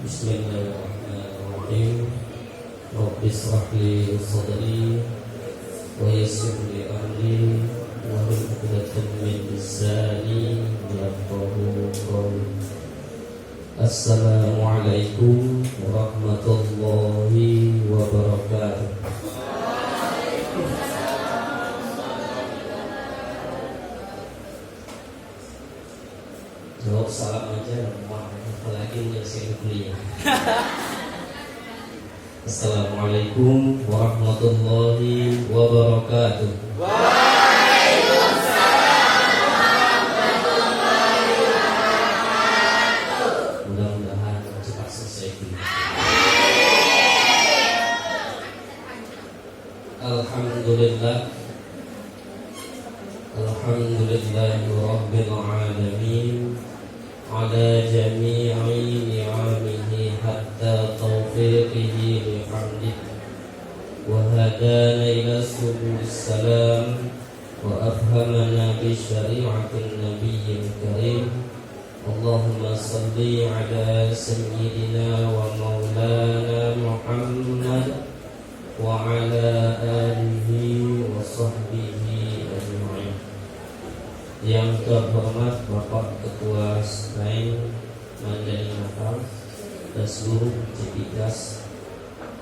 Bismillahirrahmanirrahim. Rabbi shrah li sadri wa yassir li amri wahlul 'uqdatam min lisani yafqahu qawli. Assalamualaikum warahmatullahi wabarakatuh. Jawab salam aja, apalagi menyelesaikan kuliah. Assalamualaikum warahmatullahi wabarakatuh. Waalaikumsalam warahmatullahi wabarakatuh. Mudah-mudahan cepat selesai kuliah. Alhamdulillah. Alhamdulillahi rabbil alamin ala jami'i ni'amihi hatta taufiqihi lihamdih wa hadana ila subulis salam wa afhamana bi syari'atin nabiyyin karim. Allahumma salli ala sayyidina wa maulana Muhammad wa ala alihi wa sahbihi ajma'in. Yang terhormat Bapak Ketua SNAI Mandani Natal dan seluruh civitas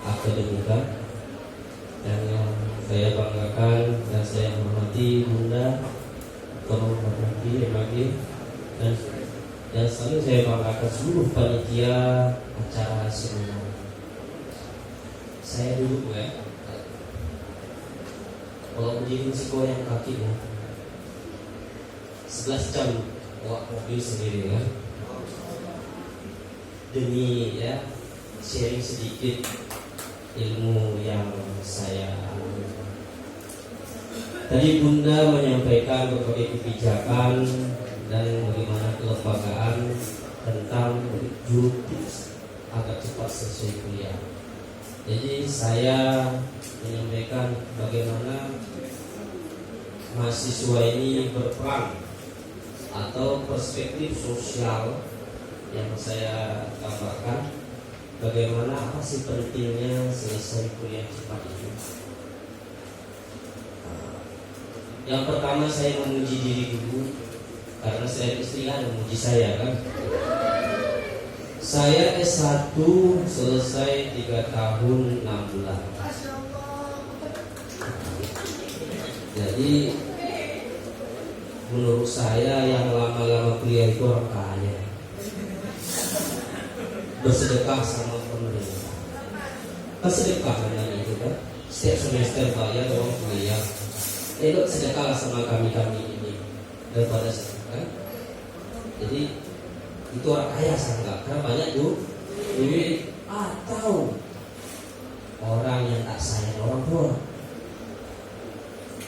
akademika, dan yang saya banggakan dan saya hormati Bunda Terhormati MAG, dan selalu saya banggakan seluruh panitia acara semua. Saya duduk ya, kalau berdiri mesti goyang kaki ya. 11 jam bawa mobil sendiri kan, demi ya sharing sedikit ilmu yang saya alami. Tadi Bunda menyampaikan berbagai kebijakan dan bagaimana kelembagaan tentang juru tips agar cepat selesai kuliah. Jadi saya menyampaikan bagaimana mahasiswa ini berperan atau perspektif sosial yang saya gambarkan, bagaimana apa sih pentingnya selesai kuliah cepat ini. Yang pertama saya memuji diri dulu, karena saya istri kan memuji saya kan. Saya S1 selesai 3 tahun 6 bulan. Jadi menurut saya yang lama-lama kuliah itu orang kaya, bersedekah sama pemerintah. Bersedekah namanya itu kan, setiap semester bayar uang kuliah. Sedekahlah sama kami ini daripada sedekah. Jadi itu orang kaya sangat, karena banyak tuh duit. Atau orang yang tak sayang orang tua.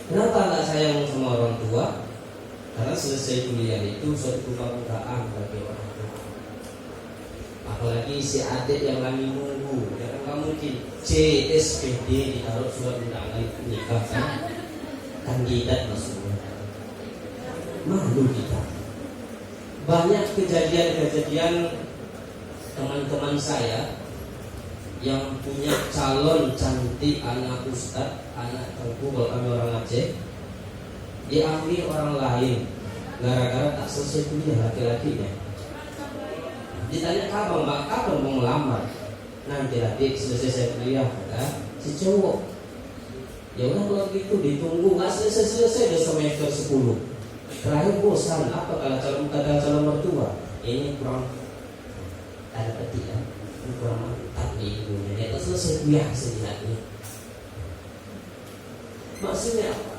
Kenapa tak sayang sama orang tua? Karena selesai kuliah itu suatu kebanggaan bagi orang tua. Apalagi si adik yang lagi nunggu, ya kan mungkin CSPD ditaruh surat undangan nikah kan, kandidat maksudnya. Malu kita. Banyak kejadian-kejadian teman-teman saya yang punya calon cantik anak ustad, anak tengku, kalau kami orang Aceh, diambil orang lain gara-gara tak selesai kuliah laki-lakinya. Ditanya kapan mbak, kapan mau melamar? Nanti adik selesai saya kuliah, kata si cowok. Ya udah kalau gitu ditunggu, nggak selesai udah semester 10. Terakhir bosan, apa kalau calon mertua? Ini kurang ada petik kan? Ini kurang mantap nih ibunya. Dia tak selesai kuliah selihatnya. Maksudnya apa?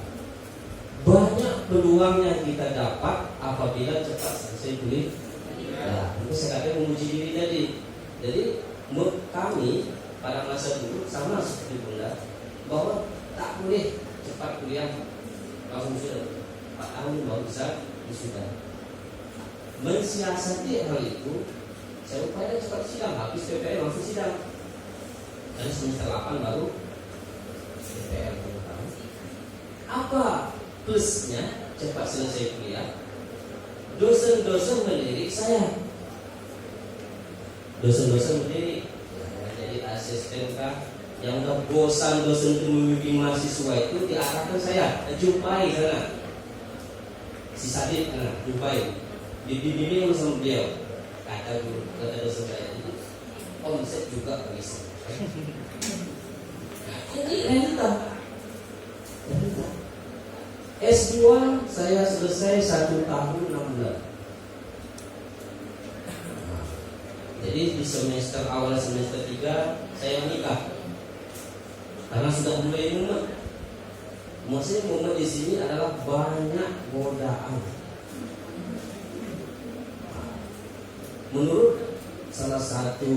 Banyak peluang yang kita dapat apabila cepat selesai kuliah. Nah, itu saya katakan memuji diri tadi. Jadi kami pada masa dulu sama seperti Bunda, bahwa tak boleh cepat kuliah langsung sudah 4 tahun baru bisa wisuda. Mensiasati hal itu, saya upaya cepat sidang, habis PPL langsung sidang. Dan semester 8 baru PPL. Apa plusnya cepat selesai kuliah? Dosen-dosen melirik saya, dosen-dosen berdiri jadi asisten kah yang udah bosan dosen itu membimbing mahasiswa itu diarahkan saya jumpai sana si Sadid, jumpai dibimbing sama beliau kata dosen saya itu konsep juga bisa. Ini realita. S2 saya selesai 1 tahun 6 bulan. Jadi di semester awal semester 3 saya menikah. Karena sudah mulai mumet. Maksudnya mumet di sini adalah banyak godaan. Menurut salah satu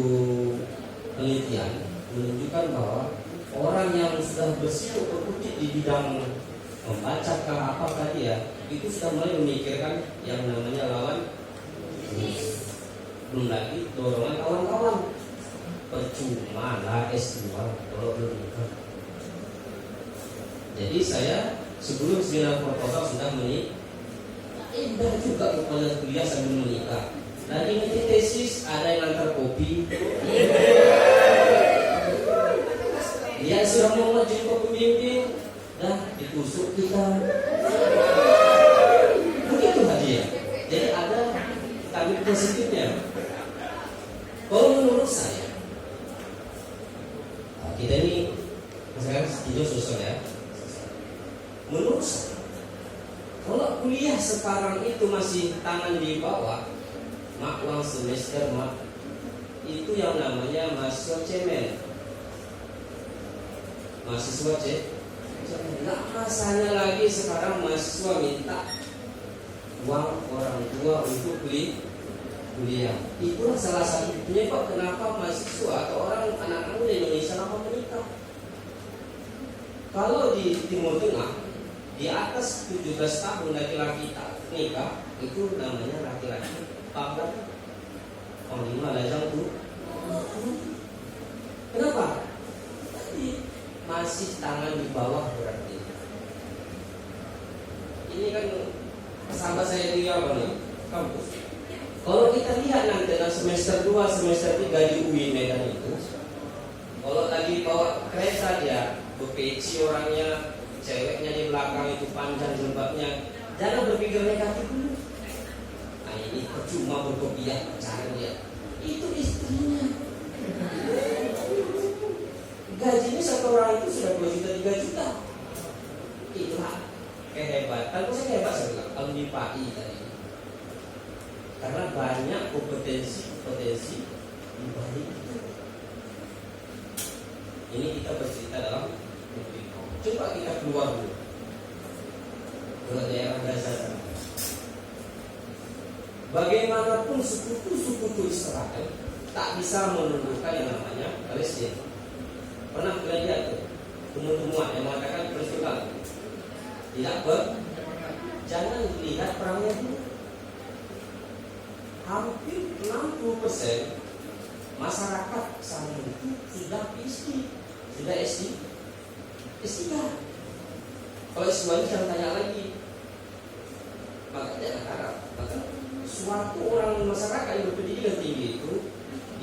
penelitian menunjukkan bahwa orang yang sudah bersiap berkutik di bidang membaca apa dia itu sudah mulai memikirkan yang namanya lawan belum lagi dorongan kawan-kawan percuma lah S2 kalau belum nikah. Jadi saya sebelum seminar proposal sudah menikah juga kepada kuliah sambil menikah. Nanti nanti tesis ada yang antar kopi. Dia sudah mau ngajuin pembimbing dah ditusuk kita. Begitu aja ya. Jadi ada tabir positifnya. Kalau menurut saya, kita ini misalkan studio sosial ya. Menurut saya, kalau kuliah sekarang itu masih tangan di bawah, mak uang semester mak itu yang namanya mahasiswa cemen. Mahasiswa nggak masanya lagi sekarang mahasiswa minta uang orang tua untuk kuliah. Itulah salah satu penyebab kenapa mahasiswa atau orang anak-anak muda Indonesia lama menikah. Kalau di Timur Tengah di atas 17 tahun laki-laki tak nikah itu namanya laki-laki pabrik panglima lajang tuh. Kenapa? Masih tangan di bawah berarti. Ini kan sahabat saya di apa nih? Kampus. Kalau kita lihat nanti semester 2, semester 3 di UI Medan itu, kalau lagi bawa kereta dia berpeci orangnya, ceweknya di belakang itu panjang jilbabnya, jangan berpikir negatif dulu. Nah ini percuma berkopiah cari dia. Itu istrinya. Gajinya satu orang itu sudah 2 juta 3 juta. Itulah kehebatan. Kok saya hebat saya bilang alumni PAI tadi. Karena banyak kompetensi di balik itu. Ini kita bercerita dalam negeri. Coba kita keluar dulu ke daerah Gaza. Bagaimanapun sekutu Israel tak bisa menundukkan yang namanya Palestina. Pernah kita lihat tuh temuan yang mengatakan peristiwa tidak jangan dilihat perangnya dulu. Hampir 60% masyarakat sana itu sudah SD. Kalau semuanya jangan tanya lagi. Maka jangan harap. Maka suatu orang masyarakat yang berpendidikan tinggi itu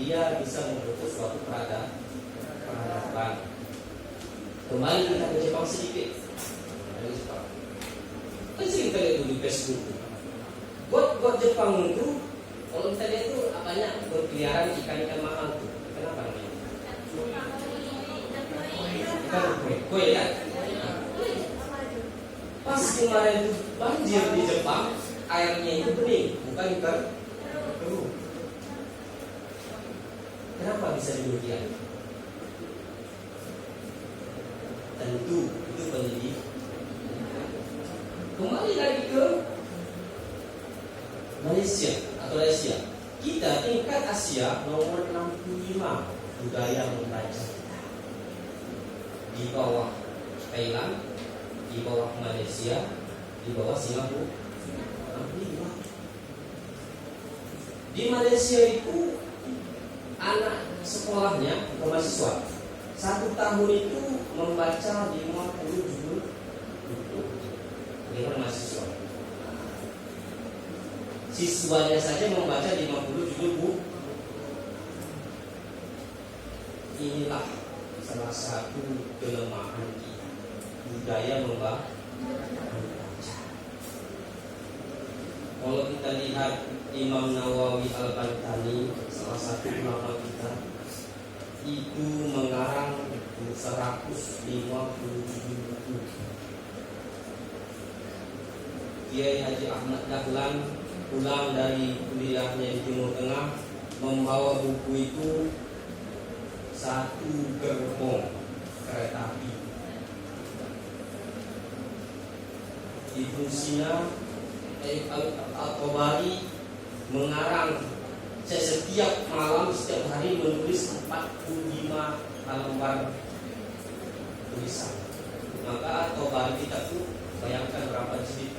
dia bisa membentuk suatu peradaban. Kembali kita ke Jepang sedikit. Kan sering kita lihat di Facebook. Buat Jepang itu, kalau kita lihat itu banyak berkeliaran ikan-ikan mahal tuh. Kenapa namanya? Ikan kue ya. Pas kemarin itu banjir di Jepang, airnya itu bening, bukan keruh. Kenapa bisa demikian? Tentu itu pendidik. Kembali lagi ke Malaysia atau Asia. Kita tingkat Asia nomor 65 budaya membaca. Di bawah Thailand, di bawah Malaysia, di bawah Singapura. 65. Di Malaysia itu anak sekolahnya atau mahasiswa 1 tahun itu membaca 50 judul buku dengan mahasiswa. Siswanya saja membaca 50 judul buku. salah satu kelemahan kita, budaya membaca. Kalau kita lihat Imam Nawawi Al-Bantani, salah satu ulama kita, itu mengarang 157 buku. Kiai Haji Ahmad Dahlan pulang dari kuliahnya di Timur Tengah membawa buku itu satu gerbong kereta api. Ibnu Sina Al-Tabari mengarang setiap malam, setiap hari menulis 45 lembar tulisan. Maka Tabari kita tuh bayangkan berapa jilid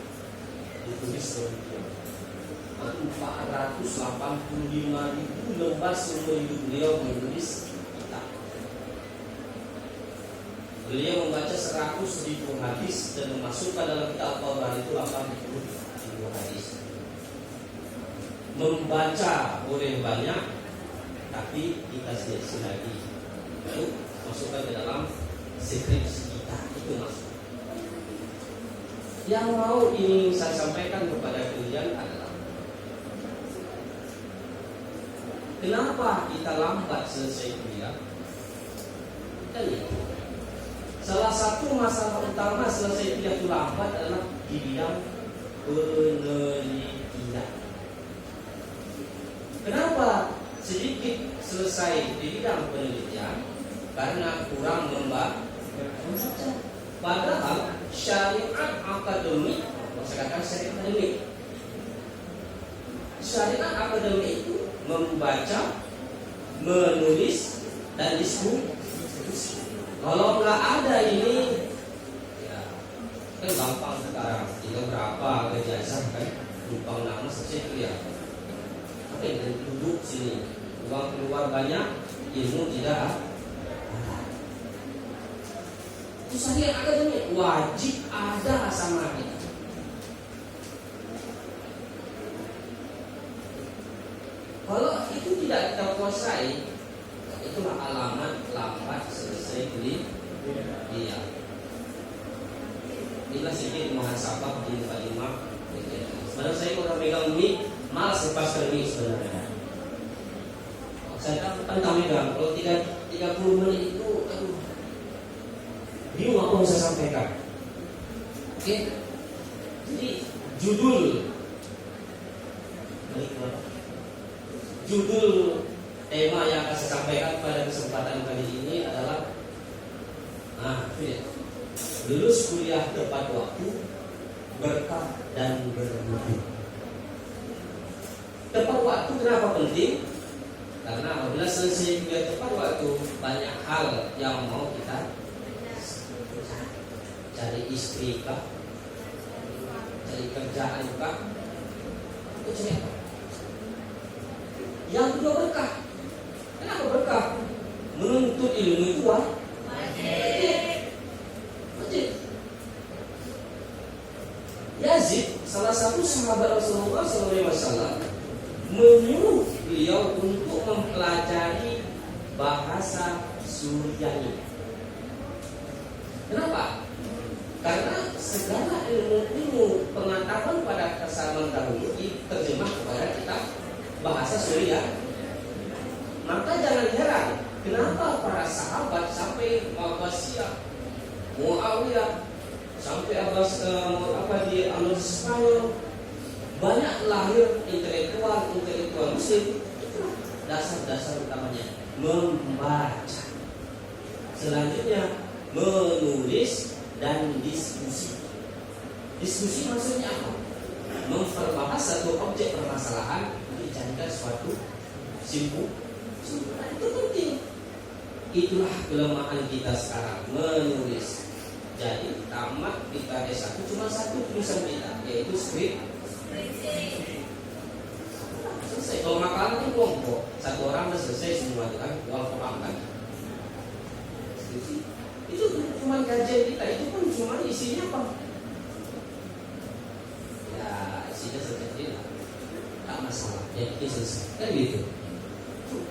ditulis oleh dia. 485.000 lembar seumur hidup beliau menulis kitab. Beliau membaca 100.000 hadis dan memasukkan dalam kitab Tabari itu 80.000 hadis. Membaca boleh banyak, tapi kita seleksi lagi. Lalu masukkan ke dalam skripsi kita, itu masuk. Yang mau ini saya sampaikan kepada kalian adalah kenapa kita lambat selesai kuliah? Kita lihat, salah satu masalah utama selesai kuliah itu lambat adalah di bidang penelitian. Kenapa sedikit selesai di bidang penelitian? Karena kurang membaca. Padahal syariat akademik, saya katakan syariat akademik. Syariat akademik itu membaca, menulis, dan diskusi. Kalau nggak ada ini, ya kan gampang sekarang. Tinggal berapa kejadian kan, lupa nama selesai kuliah. Oke, dan duduk sini, uang keluar banyak, ilmu tidak ada. Itu syariat akademik wajib ada sama kita. Kalau itu tidak kita kuasai, itulah alamat lambat selesai kuliah. Iya. Inilah sedikit muhasabah di kalimat. Sebenarnya saya kalau pegang mic malas lepaskan mic sebenarnya. Saya kan megang. Kalau 30 menit itu, aduh, bingung apa yang saya sampaikan. Oke. Jadi judul tema yang akan saya sampaikan pada kesempatan kali ini adalah lulus kuliah tepat waktu, berkah dan bermutu. Tepat waktu kenapa penting? Karena apabila selesai kuliah tepat waktu, banyak hal yang mau kita cari istri kah, cari kerjaan kah, atau cari apa? Yang kedua berkah. Kenapa berkah? Menuntut ilmu itu wajib. Yazid, salah satu sahabat Rasulullah SAW, menyuruh beliau untuk mempelajari bahasa Suryani. Kenapa? Karena segala ilmu pengetahuan pada zaman dahulu diterjemah kepada kitab bahasa Suryani. Maka jangan heran kenapa para sahabat sampai Abbasiyah, Muawiyah, sampai di Spanyol banyak lahir intelektual Muslim. Dasar-dasar utamanya membaca, selanjutnya menulis dan diskusi. Diskusi maksudnya apa? Memperbahas satu objek permasalahan dijadikan suatu simpulan. Itu penting. Itulah kelemahan kita sekarang, menulis. Jadi tamat kita S1 cuma satu tulisan kita, yaitu skrip. Selesai. Kalau makalah itu kelompok, satu orang sudah selesai semua itu kan, uang orang kan. Itu cuma kajian kita, itu pun cuma isinya apa? Ya isinya sekecil lah, tak masalah. Ya itu selesai, kan gitu.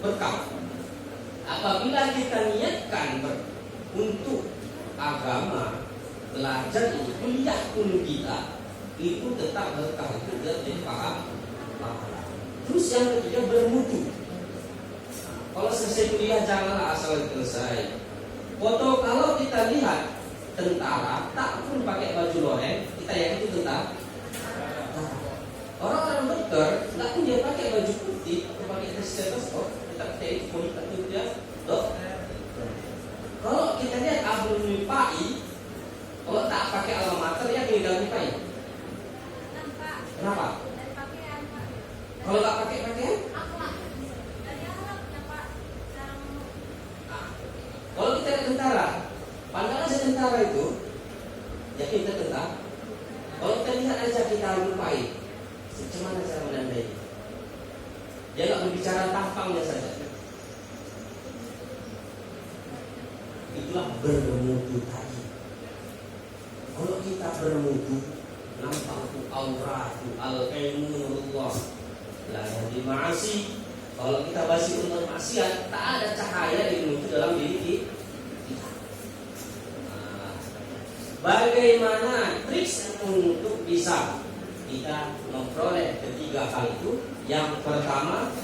Berkah. Apabila kita niatkan untuk agama, belajar ini, kuliah pun kita itu tetap berkah, itu jadi paham. Terus yang ketiga bermutu. Kalau selesai kuliah janganlah asal selesai. Foto kalau kita lihat tentara tak pun pakai baju loreng, kita yakin itu tentara. Orang-orang dokter tak pun dia pakai baju putih, dia pakai stetoskop, kita pakai kulit itu dia dok. Kalau kita lihat Abdul Nipai, kalau tak pakai alamater ya tinggal Nipai. Kenapa? Kalau tak pakai pakaian? Kalau kita lihat tentara, pandangan tentara itu, yakin kita tentara. Kalau kita lihat aja kita lupai, bagaimana cara menandai? Dia nggak berbicara tampangnya saja. Itulah bermutu tadi. Kalau kita bermutu, nampak tu auratu al-ilmu nurullah. Lah yang dima'asi. Kalau kita basi untuk maksiat, tak ada cahaya ilmu itu dalam diri kita. Bagaimana trik untuk bisa kita memperoleh ketiga hal itu? Yang pertama,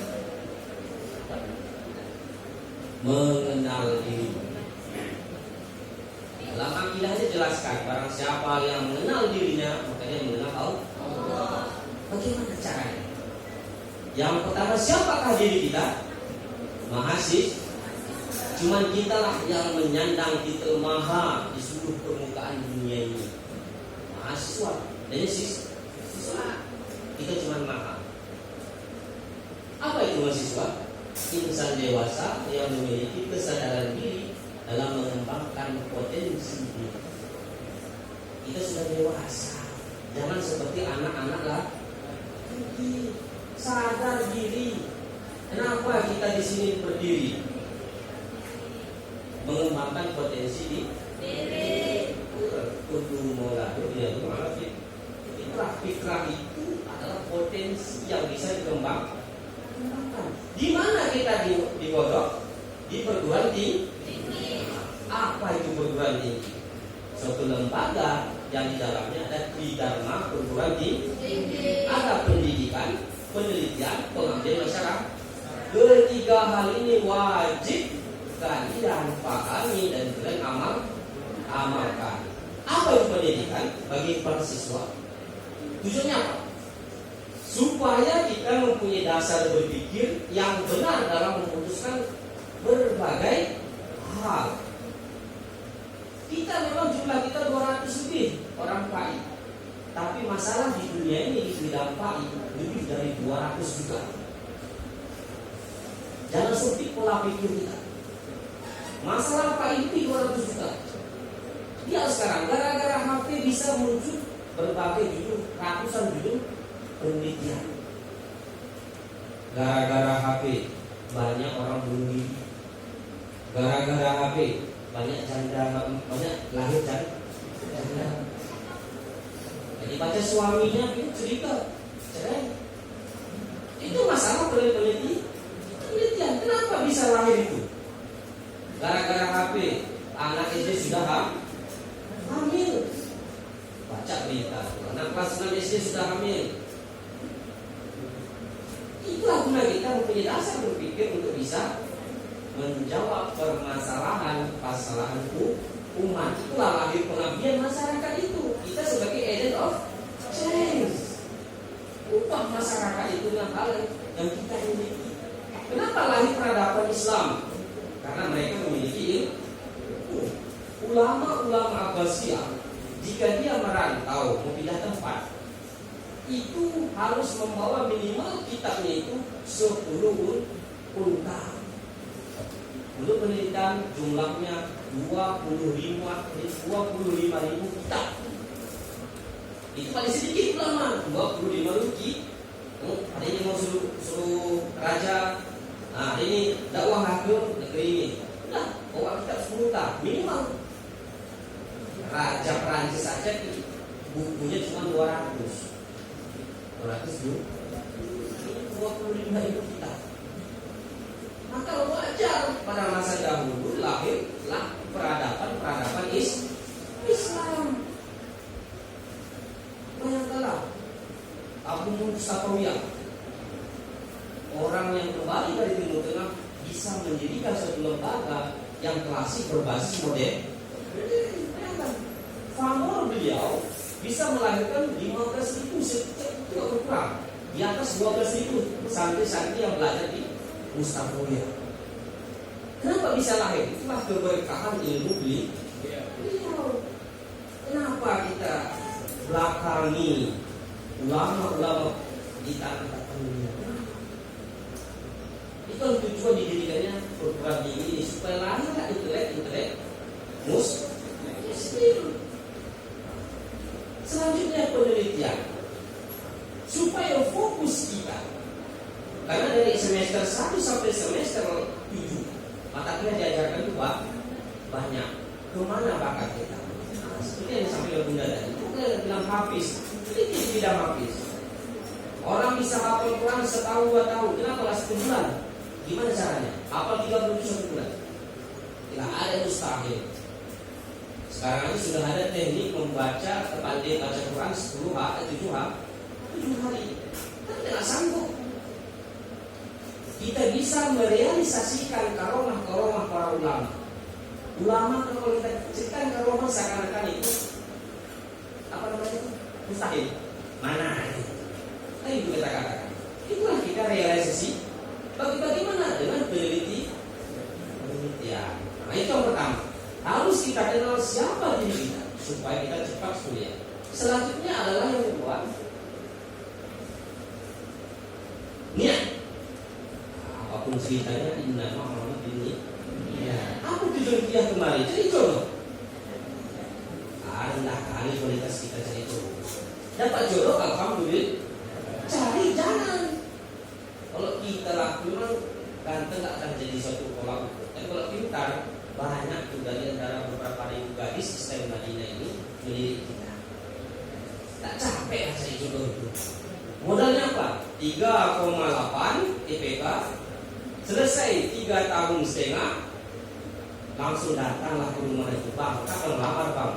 mengenal diri. Dalam akidahnya jelaskan, barang siapa yang mengenal dirinya, maka dia mengenal Allah. Bagaimana caranya? Yang pertama, siapakah diri kita? Mahasiswa. Cuman kitalah yang menyandang titel maha di seluruh permukaan dunia ini. Mahasiswa. Dan siswa. Kita cuma maha. Apa itu mahasiswa? Insan dewasa yang memiliki kesadaran diri dalam mengembangkan potensi diri. Kita sudah dewasa. Jangan seperti anak-anak lah. Sadar diri. Kenapa kita di sini berdiri? Mengembangkan potensi diri. Kudu molado dia itu malah fitrah itu adalah potensi yang bisa dikembangkan. Di mana kita digodok? Di perguruan tinggi. Apa itu perguruan tinggi? Suatu lembaga yang di dalamnya ada tridharma perguruan tinggi. Ada pendidikan, penelitian, pengabdian masyarakat. Ketiga hal ini wajib kalian pahami dan kalian amalkan. Apa itu pendidikan bagi para siswa? Tujuannya apa? Supaya kita mempunyai dasar berpikir yang benar dalam memutuskan berbagai hal. Kita memang jumlah kita 200 lebih orang PAI. Tapi masalah di dunia ini di bidang PAI lebih dari 200 juta. Jangan sempit pola pikir kita. Masalah PAI lebih 200 juta. Dia sekarang gara-gara HP bisa muncul berbagai judul, ratusan judul penelitian. Gara-gara HP banyak orang bunuh diri. Gara-gara HP banyak janda, banyak lahir janda. Jadi baca suaminya itu cerita cerai. Itu masalah penelitian. Kenapa bisa lahir itu? Gara-gara HP anak SD sudah hamil. Baca berita, anak kelas 6 SD sudah hamil. Itulah guna kita mempunyai dasar berpikir untuk bisa menjawab permasalahan umat. Itulah lahir pengabdian masyarakat itu. Kita sebagai agent of change. Ubah masyarakat itu dengan hal yang kita miliki. Kenapa lahir peradaban Islam? Karena mereka memiliki ilmu. Ulama-ulama Abbasiyah, jika dia merantau mau pindah tempat, itu harus membawa minimal kitabnya itu 10 unta. Untuk penelitian jumlahnya 25.000 kitab. Itu paling sedikit ulama, 25.000 kitab. Ada yang mau suruh raja, nah ini dakwah hakim negeri ini. Nah, bawa kitab 10 unta minimal. Raja Perancis saja bukunya cuma 200 25.000 kitab. Maka wajib Wajar pada masa dahulu lahirlah peradaban Islam. Bayangkanlah Abu Mustafa, orang yang kembali dari Timur Tengah, bisa mendirikan suatu lembaga yang klasik berbasis modern. Famor beliau bisa melahirkan 15.000 setiap berkurang di atas 12.000 santri-santri yang belajar di Mustafawiyah. Kenapa bisa lahir? Itulah keberkahan ilmu beliau. Kenapa kita belakangi ulama-ulama di tanah dunia? Itu tujuan didirikannya perguruan tinggi ini supaya lahirlah intelek muslim. Selanjutnya penelitian supaya fokus kita, karena dari semester 1 sampai semester 7 mata kuliah diajarkan itu banyak. Kemana bakat kita? Seperti yang disampaikan Bunda tadi, kita bilang hafiz, ini tidak hafiz. Orang bisa hafal Quran setahun 2 tahun, kenapa lah 1 bulan? Gimana caranya? Hafal 31 bulan? Tidak ada mustahil. Sekarang ini sudah ada teknik membaca terpandai baca Quran 7 hari. Tapi tidak sanggup. Kita bisa merealisasikan karomah para ulama. Ulama kalau kita ceritakan karomah seakan-akan itu apa namanya itu? Mustahil. Mana itu? Tapi itu kita katakan. Itulah kita realisasi. Bagaimana dengan penelitian? Nah itu yang pertama. Harus kita kenal siapa diri kita supaya kita cepat kuliah. Selanjutnya adalah yang kedua, niat. Apapun ceritanya di nama Muhammad ini. Ya. Apa tujuan dia kemarin? Jadi jodoh. Rendah kali kualitas kita cari jodoh. Dapat jodoh, alhamdulillah. Cari jangan. Kalau kita lakukan ganteng tak akan jadi suatu pola ukur. Dan kalau pintar, banyak tuh dari antara beberapa ribu gadis Islam Madinah ini melirik kita. Tak capek lah cari jodoh itu. Modalnya apa? 3,8 IPK. Selesai 3,5 tahun, langsung datanglah ke rumah itu. Bang, kapan melamar bang?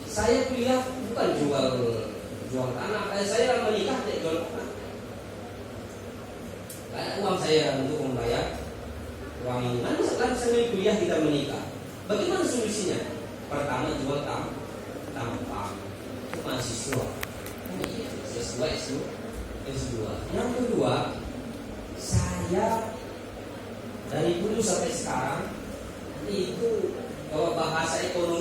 Saya kuliah bukan jual tanah. Saya menikah tidak jual tanah. Ada uang saya untuk membayar uang ini. Nanti setelah saya kuliah kita menikah. Bagaimana solusinya? Pertama jual tampang mahasiswa. S2. Yang kedua, saya dari dulu sampai sekarang itu kalau bahasa ekonomi